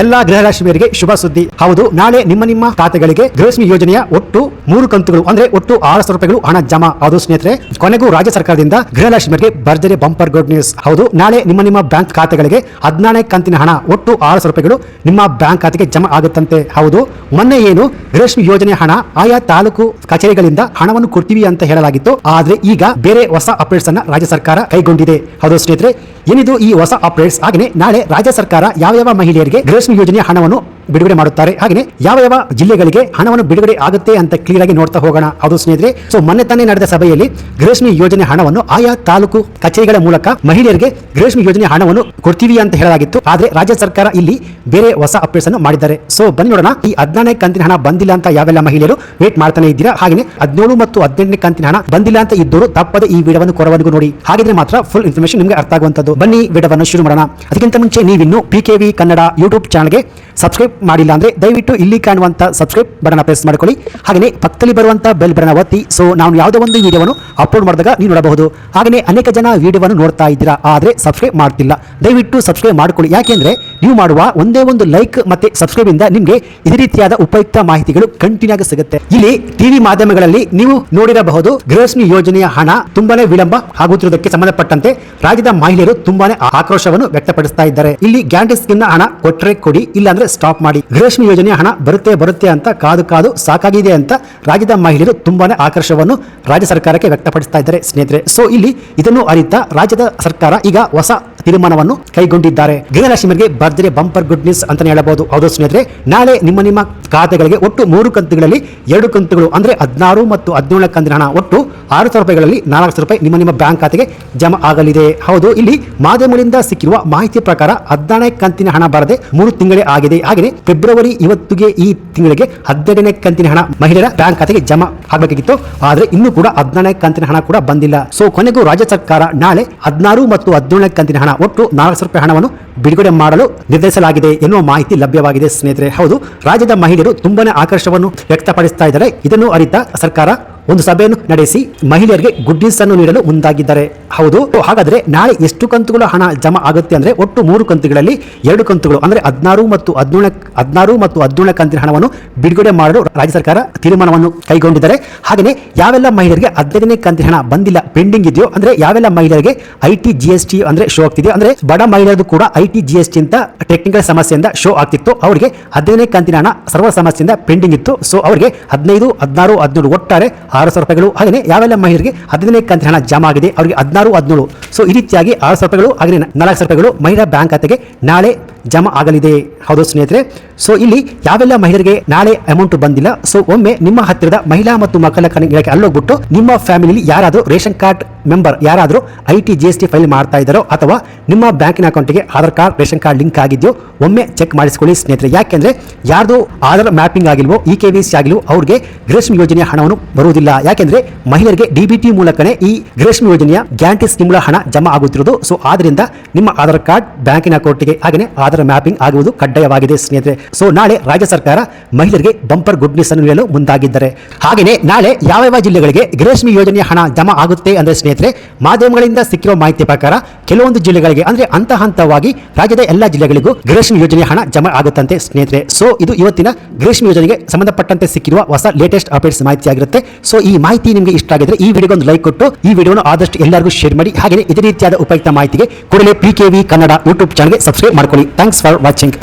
ಎಲ್ಲಾ ಗೃಹರಾಶಿಯವರಿಗೆ ಶುಭ ಸುದ್ದಿ. ಹೌದು, ನಾಳೆ ನಿಮ್ಮ ಖಾತೆಗಳಿಗೆ ಗೃಹಲಕ್ಷ್ಮಿ ಯೋಜನೆಯ ಒಟ್ಟು 3 ಕಂತುಗಳು ಅಂದ್ರೆ ಒಟ್ಟು 600 ರೂಪಾಯಿಗಳು ಹಣ ಜಮಾ. ಹೌದು ಸ್ನೇಹಿತರೆ, ಕೊನೆಗೂ ರಾಜ್ಯ ಸರ್ಕಾರದಿಂದ ಗೃಹಲಕ್ಷ್ಮಿಗೆ ಭರ್ಜರಿ ಬಂಪರ್ ಗುಡ್ ನ್ಯೂಸ್. ಹೌದು, ನಾಳೆ ನಿಮ್ಮ ಬ್ಯಾಂಕ್ ಖಾತೆಗಳಿಗೆ 14 ಕಂತಿನ ಹಣ ಒಟ್ಟು 600 ರೂಪಾಯಿಗಳು ನಿಮ್ಮ ಬ್ಯಾಂಕ್ ಖಾತೆಗೆ ಜಮಾ ಆಗುತ್ತಂತೆ. ಹೌದು, ಮೊನ್ನೆ ಏನು ಗೃಹಲಕ್ಷ್ಮಿ ಯೋಜನೆ ಹಣ ಆಯಾ ತಾಲೂಕು ಕಚೇರಿಗಳಿಂದ ಹಣವನ್ನು ಕೊಡ್ತೀವಿ ಅಂತ ಹೇಳಲಾಗಿತ್ತು. ಆದ್ರೆ ಈಗ ಬೇರೆ ಹೊಸ ಅಪ್ಡೇಟ್ಸ್ ಅನ್ನ ರಾಜ್ಯ ಸರ್ಕಾರ ಕೈಗೊಂಡಿದೆ. ಹೌದು ಸ್ನೇಹಿತರೆ, ಏನಿದು ಈ ಹೊಸ ಅಪ್ಡೇಟ್ಸ್? ಹಾಗೆ ನಾಳೆ ರಾಜ್ಯ ಸರ್ಕಾರ ಯಾವ ಮಹಿಳೆಯರಿಗೆ ಗೃಹಲಕ್ಷ್ಮಿ ಯೋಜನೆಯ ಹಣವನ್ನು ಬಿಡುಗಡೆ ಮಾಡುತ್ತಾರೆ, ಹಾಗೆ ಯಾವ ಜಿಲ್ಲೆಗಳಿಗೆ ಹಣವನ್ನು ಬಿಡುಗಡೆ ಆಗುತ್ತೆ ಅಂತ ಕ್ಲಿಯರ್ ಆಗಿ ನೋಡ್ತಾ ಹೋಗೋಣ. ಹೌದು ಸ್ನೇಹಿತರೆ, ಸೊ ಮೊನ್ನೆ ತಾನೇ ನಡೆದ ಸಭೆಯಲ್ಲಿ ಗೃಹಲಕ್ಷ್ಮಿ ಯೋಜನೆ ಹಣವನ್ನು ಆಯಾ ತಾಲೂಕು ಕಚೇರಿಗಳ ಮೂಲಕ ಮಹಿಳೆಯರಿಗೆ ಗೃಹಲಕ್ಷ್ಮಿ ಯೋಜನೆ ಹಣವನ್ನು ಕೊಡ್ತೀವಿ ಅಂತ ಹೇಳಲಾಗಿತ್ತು. ಆದ್ರೆ ರಾಜ್ಯ ಸರ್ಕಾರ ಇಲ್ಲಿ ಬೇರೆ ಹೊಸ ಅಪ್ಡೇಟ್ಸ್ ಅನ್ನು ಮಾಡಿದ್ದಾರೆ. ಸೊ ಬನ್ನಿ ನೋಡೋಣ, ಈ 14 ಕಂತಿನ ಹಣ ಬಂದಿಲ್ಲ ಅಂತ ಯಾವೆಲ್ಲ ಮಹಿಳೆಯರು ವೇಟ್ ಮಾಡ್ತಾನೆ ಇದ್ದೀರಾ, ಹಾಗೆ 17 ಮತ್ತು 18 ಕಂತಿನ ಹಣ ಬಂದಿಲ್ಲ ಅಂತ ಇದ್ದವರು ತಪ್ಪದೆ ಈ ವಿಡಿಯೋವನ್ನು ಕೊರವರೆಗೂ ನೋಡಿ. ಹಾಗಿದ್ರೆ ಮಾತ್ರ ಫುಲ್ ಇನ್ಫಾರ್ಮೇಶನ್ ನಿಮಗೆ ಅರ್ಥ ಆಗುವಂತದ್ದು. ಬನ್ನಿ ವಿಡಿಯೋವನ್ನು ಶುರು ಮಾಡೋಣ. ಅದಕ್ಕಿಂತ ಮುಂಚೆ ನೀವಿನ್ನು PKV ಕನ್ನಡ ಯೂಟ್ಯೂಬ್ ಚಾನಲ್ಗೆ ಸಬ್ಸ್ಕ್ರೈಬ್ ಮಾಡಿಲ್ಲ ಅಂದ್ರೆ ದಯವಿಟ್ಟು ಇಲ್ಲಿ ಕಾಣುವಂತ ಸಬ್ಸ್ಕ್ರೈಬ್ ಬಟನ್ ಪ್ರೆಸ್ ಮಾಡ್ಕೊಳ್ಳಿ, ಹಾಗೆ ಪಕ್ಕದಲ್ಲಿ ಬರುವಂತ ಬೆಲ್ ಬಟನ್ ಒತ್ತಿ. ಸೊ ನಾವು ಯಾವುದೋ ಒಂದು ವಿಡಿಯೋವನ್ನು ಅಪ್ಲೋಡ್ ಮಾಡಿದಾಗ ನೀವು ನೋಡಬಹುದು. ಹಾಗೆ ಅನೇಕ ಜನ ವಿಡಿಯೋವನ್ನು ನೋಡ್ತಾ ಇದ್ದೀರಾ, ಆದ್ರೆ ಸಬ್ಸ್ಕ್ರೈಬ್ ಮಾಡ್ತಿಲ್ಲ. ದಯವಿಟ್ಟು ಸಬ್ಸ್ಕ್ರೈಬ್ ಮಾಡ್ಕೊಳ್ಳಿ, ಯಾಕೆಂದ್ರೆ ನೀವು ಮಾಡುವ ಒಂದೇ ಒಂದು ಲೈಕ್ ಮತ್ತೆ ಸಬ್ಸ್ಕ್ರೈಬ್ ಇಂದ ನಿಮಗೆ ಇದೇ ರೀತಿಯಾದ ಉಪಯುಕ್ತ ಮಾಹಿತಿಗಳು ಕಂಟಿನ್ಯೂ ಆಗಿ ಸಿಗುತ್ತೆ. ಇಲ್ಲಿ ಟಿವಿ ಮಾಧ್ಯಮಗಳಲ್ಲಿ ನೀವು ನೋಡಿರಬಹುದು, ಗೃಹಲಕ್ಷ್ಮಿ ಯೋಜನೆಯ ಹಣ ತುಂಬಾನೇ ವಿಳಂಬ ಆಗುತ್ತಿರುವುದಕ್ಕೆ ಸಂಬಂಧಪಟ್ಟಂತೆ ರಾಜ್ಯದ ಮಹಿಳೆಯರು ತುಂಬಾನೇ ಆಕ್ರೋಶವನ್ನು ವ್ಯಕ್ತಪಡಿಸ್ತಾ ಇದ್ದಾರೆ. ಇಲ್ಲಿ ಗ್ಯಾರಂಟಿ ಸ್ಕೀಮ್ ನ ಹಣ ಕೊಟ್ಟರೆ ಕೊಡಿ, ಇಲ್ಲಾಂದ್ರೆ ಸ್ಟಾಪ್ ಮಾಡಿ. ಗೃಹಲಕ್ಷ್ಮಿ ಯೋಜನೆಯ ಹಣ ಬರುತ್ತೆ ಅಂತ ಕಾದು ಸಾಕಾಗಿದೆ ಅಂತ ರಾಜ್ಯದ ಮಹಿಳೆಯರು ತುಂಬಾನೇ ಆಕ್ರೋಶವನ್ನು ರಾಜ್ಯ ಸರ್ಕಾರಕ್ಕೆ ವ್ಯಕ್ತಪಡಿಸ್ತಾ ಇದ್ದಾರೆ ಸ್ನೇಹಿತರೆ. ಸೊ ಇಲ್ಲಿ ಇದನ್ನು ಅರಿತ ರಾಜ್ಯದ ಸರ್ಕಾರ ಈಗ ಹೊಸ ತೀರ್ಮಾನವನ್ನು ಕೈಗೊಂಡಿದ್ದಾರೆ. ಗೃಹಲಕ್ಷ್ಮಿಗೆ ಭರ್ಜರಿ ಬಂಪರ್ ಗುಡ್ ನ್ಯೂಸ್ ಅಂತಾನೆ ಹೇಳಬಹುದು. ಹೌದು ಸ್ನೇಹಿತರೆ, ನಾಳೆ ನಿಮ್ಮ ಖಾತೆಗಳಿಗೆ ಒಟ್ಟು 3 ಕಂತುಗಳಲ್ಲಿ 2 ಕಂತುಗಳು ಅಂದ್ರೆ 16 ಮತ್ತು 17 ಕಂತಿನ ಹಣ ಒಟ್ಟು 600 ರೂಪಾಯಿಗಳಲ್ಲಿ 400 ರೂಪಾಯಿ ನಿಮ್ಮ ಬ್ಯಾಂಕ್ ಖಾತೆಗೆ ಜಮಾ ಆಗಲಿದೆ. ಹೌದು, ಇಲ್ಲಿ ಮಾಧ್ಯಮಗಳಿಂದ ಸಿಕ್ಕಿರುವ ಮಾಹಿತಿ ಪ್ರಕಾರ 14 ಕಂತಿನ ಹಣ ಬರದೆ 3 ತಿಂಗಳೇ ಆಗಿದೆ. ಹಾಗೆ ಫೆಬ್ರವರಿ ಇವತ್ತಿಗೆ ಈ ತಿಂಗಳಿಗೆ 12ನೇ ಕಂತಿನ ಹಣ ಮಹಿಳೆಯರ ಬ್ಯಾಂಕ್ ಖಾತೆಗೆ ಜಮಾ ಆಗಬೇಕಿತ್ತು. ಆದ್ರೆ ಇನ್ನೂ ಕೂಡ 14 ಕಂತಿನ ಹಣ ಕೂಡ ಬಂದಿಲ್ಲ. ಸೊ ಕೊನೆಗೂ ರಾಜ್ಯ ಸರ್ಕಾರ ನಾಳೆ 16 ಮತ್ತು 17 ಕಂತಿನ ಹಣ ಒಟ್ಟು 400 ರೂಪಾಯಿ ಹಣವನ್ನು ಬಿಡುಗಡೆ ಮಾಡಲು ನಿರ್ಧರಿಸಲಾಗಿದೆ ಎನ್ನುವ ಮಾಹಿತಿ ಲಭ್ಯವಾಗಿದೆ ಸ್ನೇಹಿತರೆ. ಹೌದು, ರಾಜ್ಯದ ಮಹಿಳೆಯರು ತುಂಬಾನೇ ಆಕರ್ಷವನ್ನು ವ್ಯಕ್ತಪಡಿಸ್ತಾ ಇದ್ದಾರೆ. ಇದನ್ನು ಅರಿತ ಸರ್ಕಾರ ಒಂದು ಸಭೆಯನ್ನು ನಡೆಸಿ ಮಹಿಳೆಯರಿಗೆ ಗುಡ್ ನ್ಯೂಸ್ ಅನ್ನು ನೀಡಲು ಮುಂದಾಗಿದ್ದಾರೆ. ಹೌದು, ಹಾಗಾದ್ರೆ ನಾಳೆ ಎಷ್ಟು ಕಂತುಗಳ ಹಣ ಜಮಾ ಆಗುತ್ತೆ ಅಂದ್ರೆ ಒಟ್ಟು 3 ಕಂತುಗಳಲ್ಲಿ 2 ಕಂತುಗಳು ಅಂದ್ರೆ 16 ಮತ್ತು 17 ಕಂತಿನ ಹಣವನ್ನು ಬಿಡುಗಡೆ ಮಾಡಲು ರಾಜ್ಯ ಸರ್ಕಾರ ತೀರ್ಮಾನವನ್ನು ಕೈಗೊಂಡಿದ್ದಾರೆ. ಹಾಗೆಯೇ ಯಾವೆಲ್ಲ ಮಹಿಳೆಯರಿಗೆ 15ನೇ ಕಂತಿನ ಹಣ ಬಂದಿಲ್ಲ, ಪೆಂಡಿಂಗ್ ಇದೆಯೋ, ಅಂದ್ರೆ ಯಾವೆಲ್ಲ ಮಹಿಳೆಯರಿಗೆ IT GST ಅಂದ್ರೆ ಶೋ ಆಗ್ತಿದೆಯೋ, ಅಂದ್ರೆ ಬಡ ಮಹಿಳೆಯರು ಕೂಡ IT GST ಅಂತ ಟೆಕ್ನಿಕಲ್ ಸಮಸ್ಯೆಯಿಂದ ಶೋ ಆಗ್ತಿತ್ತು, ಅವರಿಗೆ 15ನೇ ಕಂತಿನ ಹಣ ಸರ್ವ ಸಮಸ್ಯೆಯಿಂದ ಪೆಂಡಿಂಗ್ ಇತ್ತು. ಸೊ ಅವರಿಗೆ 15, 16, 17 ಒಟ್ಟಾರೆ 600 ರೂಪಾಯಿಗಳು. ಹಾಗೆ ಯಾವೆಲ್ಲ ಮಹಿಳೆಯರಿಗೆ 15ನೇ ಕಂತಿನ ಹಣ ಜಮಾ ಆಗಿದೆ ಅವರಿಗೆ 16, 17. ಸೊ ಈ ರೀತಿಯಾಗಿ 600 ರೂಪಾಯಿಗಳು ಹಾಗೆ 400 ರೂಪಾಯಿಗಳು ಮಹಿಳಾ ಬ್ಯಾಂಕ್ ಖಾತೆಗೆ ನಾಳೆ ಜಮಾ ಆಗಲಿದೆ. ಹೌದು ಸ್ನೇಹಿತರೆ, ಸೊ ಇಲ್ಲಿ ಯಾವೆಲ್ಲ ಮಹಿಳೆಯರಿಗೆ ನಾಳೆ ಅಮೌಂಟ್ ಬಂದಿಲ್ಲ, ಸೊ ಒಮ್ಮೆ ನಿಮ್ಮ ಹತ್ತಿರದ ಮಹಿಳಾ ಮತ್ತು ಮಕ್ಕಳ ಕಲ್ಯಾಣ ಇಲಾಖೆ ಅಲ್ಲೋಗ್ಬಿಟ್ಟು ನಿಮ್ಮ ಫ್ಯಾಮಿಲಿ ಯಾರಾದರೂ ರೇಷನ್ ಕಾರ್ಡ್ ಮೆಂಬರ್ ಯಾರಾದರೂ IT GST ಫೈಲ್ ಮಾಡ್ತಾ ಇದ್ದಾರೋ ಅಥವಾ ನಿಮ್ಮ ಬ್ಯಾಂಕಿನ ಅಕೌಂಟ್ಗೆ Aadhaar card ration card link ಆಗಿದೆಯೋ ಒಮ್ಮೆ ಚೆಕ್ ಮಾಡಿಸಿಕೊಳ್ಳಿ ಸ್ನೇಹಿತರೆ. ಯಾಕೆಂದ್ರೆ ಯಾರ್ದು ಆಧಾರ್ ಮ್ಯಾಪಿಂಗ್ ಆಗಿಲ್ವೋ, KYC ಆಗಿಲ್ವೋ ಅವ್ರಿಗೆ ಗೃಹಲಕ್ಷ್ಮಿ ಯೋಜನೆಯ ಹಣವನ್ನು ಬರುವುದಿಲ್ಲ. ಯಾಕೆಂದ್ರೆ ಮಹಿಳೆಯರಿಗೆ DBT ಮೂಲಕನೇ ಈ ಗೃಹಲಕ್ಷ್ಮಿ ಯೋಜನೆಯ ಗ್ಯಾರಂಟಿ ಸ್ಕೀಮ್ ಹಣ ಜಮಾ ಆಗುತ್ತಿರುವುದು. ಸೊ ಆದ್ರಿಂದ ನಿಮ್ಮ ಆಧಾರ್ ಕಾರ್ಡ್ ಬ್ಯಾಂಕಿನ ಅಕೌಂಟ್ಗೆ ಹಾಗೆ ಆಧಾರ್ ಮ್ಯಾಪಿಂಗ್ ಆಗುವುದು ಕಡ್ಡಾಯವಾಗಿದೆ ಸ್ನೇಹಿತರೆ. ಸೊ ನಾಳೆ ರಾಜ್ಯ ಸರ್ಕಾರ ಮಹಿಳೆಯರಿಗೆ ಬಂಪರ್ ಗುಡ್ ನ್ಯೂಸ್ ಅನ್ನು ನೀಡಲು ಮುಂದಾಗಿದ್ದಾರೆ. ಹಾಗೆಯೇ ನಾಳೆ ಯಾವ ಜಿಲ್ಲೆಗಳಿಗೆ ಗೃಹಲಕ್ಷ್ಮಿ ಯೋಜನೆಯ ಹಣ ಜಮಾ ಆಗುತ್ತೆ ಅಂದ್ರೆ ಸ್ನೇಹಿತರೆ, ಮಾಧ್ಯಮಗಳಿಂದ ಸಿಕ್ಕಿರುವ ಮಾಹಿತಿ ಪ್ರಕಾರ ಕೆಲವೊಂದು ಜಿಲ್ಲೆಗಳಿಗೆ ಅಂದ್ರೆ ಹಂತವಾಗಿ ರಾಜ್ಯದ ಎಲ್ಲಾ ಜಿಲ್ಲೆಗಳಿಗೂ ಗೃಹಲಕ್ಷ್ಮಿ ಯೋಜನೆಯ ಹಣ ಜಮಾ ಆಗುತ್ತಂತೆ ಸ್ನೇಹಿತರೆ. ಸೊ ಇದು ಇವತ್ತಿನ ಗೃಹಲಕ್ಷ್ಮಿ ಯೋಜನೆಗೆ ಸಂಬಂಧಪಟ್ಟಂತೆ ಸಿಕ್ಕಿರುವ ಹೊಸ ಲೇಟೆಸ್ಟ್ ಅಪ್ಡೇಟ್ಸ್ ಮಾಹಿತಿ ಆಗಿರುತ್ತೆ. ಸೊ ಈ ಮಾಹಿತಿ ನಿಮಗೆ ಇಷ್ಟ ಆಗಿದ್ರೆ ಈ ವಿಡಿಯೋಗೆ ಒಂದು ಲೈಕ್ ಕೊಟ್ಟು ಈ ವಿಡಿಯೋನ ಆದಷ್ಟು ಎಲ್ಲರಿಗೂ ಶೇರ್ ಮಾಡಿ. ಹಾಗೆ ಇದೇ ರೀತಿಯಾದ ಉಪಯುಕ್ತ ಮಾಹಿತಿಗೆ ಕೂಡಲೇ PKV ಕನ್ನಡ ಯೂಟ್ಯೂಬ್ ಚಾನಲ್ಗೆ ಸಬ್ಸ್ಕ್ರೈಬ್ ಮಾಡ್ಕೊಳ್ಳಿ. Thanks for watching.